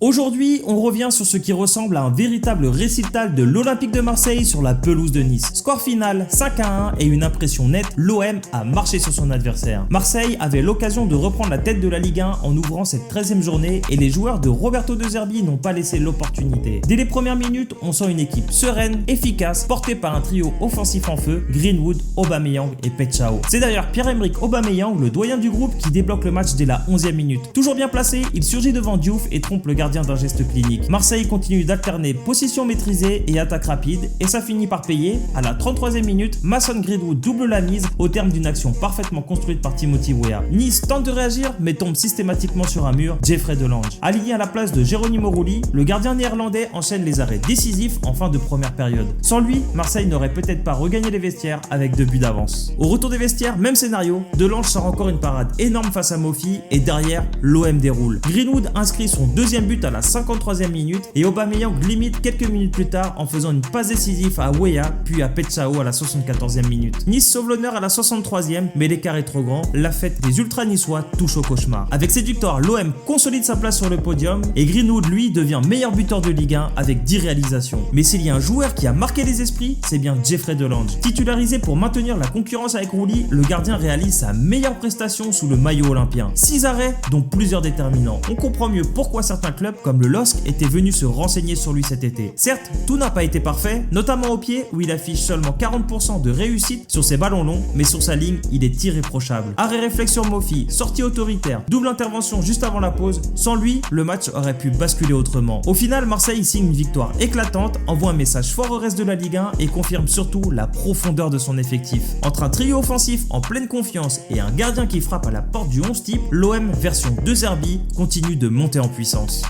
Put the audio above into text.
Aujourd'hui, on revient sur ce qui ressemble à un véritable récital de l'Olympique de Marseille sur la pelouse de Nice. Score final 5-1 et une impression nette, l'OM a marché sur son adversaire. Marseille avait l'occasion de reprendre la tête de la Ligue 1 en ouvrant cette 13e journée et les joueurs de Roberto De Zerbi n'ont pas laissé l'opportunité. Dès les premières minutes, on sent une équipe sereine, efficace, portée par un trio offensif en feu, Greenwood, Aubameyang et Petsao. C'est d'ailleurs Pierre-Emerick Aubameyang, le doyen du groupe, qui débloque le match dès la 11e minute. Toujours bien placé, il surgit devant Diouf et trompe le gardien d'un geste clinique. Marseille continue d'alterner possession maîtrisée et attaque rapide et ça finit par payer. À la 33e minute, Mason Greenwood double la mise au terme d'une action parfaitement construite par Timothy Weah. Nice tente de réagir mais tombe systématiquement sur un mur, Jeffrey Delange. Aligné à la place de Geronimo Rulli, le gardien néerlandais enchaîne les arrêts décisifs en fin de première période. Sans lui, Marseille n'aurait peut-être pas regagné les vestiaires avec 2 buts d'avance. Au retour des vestiaires, même scénario, Delange sort encore une parade énorme face à Mofi et derrière, l'OM déroule. Greenwood inscrit son 2e but à la 53e minute et Aubameyang limite quelques minutes plus tard en faisant une passe décisive à Weah puis à Petsao à la 74e minute. Nice sauve l'honneur à la 63e mais l'écart est trop grand, la fête des ultra niçois touche au cauchemar. Avec cette victoire, l'OM consolide sa place sur le podium et Greenwood lui devient meilleur buteur de Ligue 1 avec 10 réalisations. Mais s'il y a un joueur qui a marqué les esprits, c'est bien Jeffrey Delange. Titularisé pour maintenir la concurrence avec Rulli, le gardien réalise sa meilleure prestation sous le maillot olympien. 6 arrêts dont plusieurs déterminants. On comprend mieux pourquoi certains clubs comme le LOSC étaient venus se renseigner sur lui cet été. Certes, tout n'a pas été parfait, notamment au pied où il affiche seulement 40% de réussite sur ses ballons longs, mais sur sa ligne, il est irréprochable. Arrêt réflexe sur Mofi, sortie autoritaire, double intervention juste avant la pause. Sans lui, le match aurait pu basculer autrement. Au final, Marseille signe une victoire éclatante, envoie un message fort au reste de la Ligue 1 et confirme surtout la profondeur de son effectif. Entre un trio offensif en pleine confiance et un gardien qui frappe à la porte du 11 type, l'OM version De Zerbi continue de monter en puissance.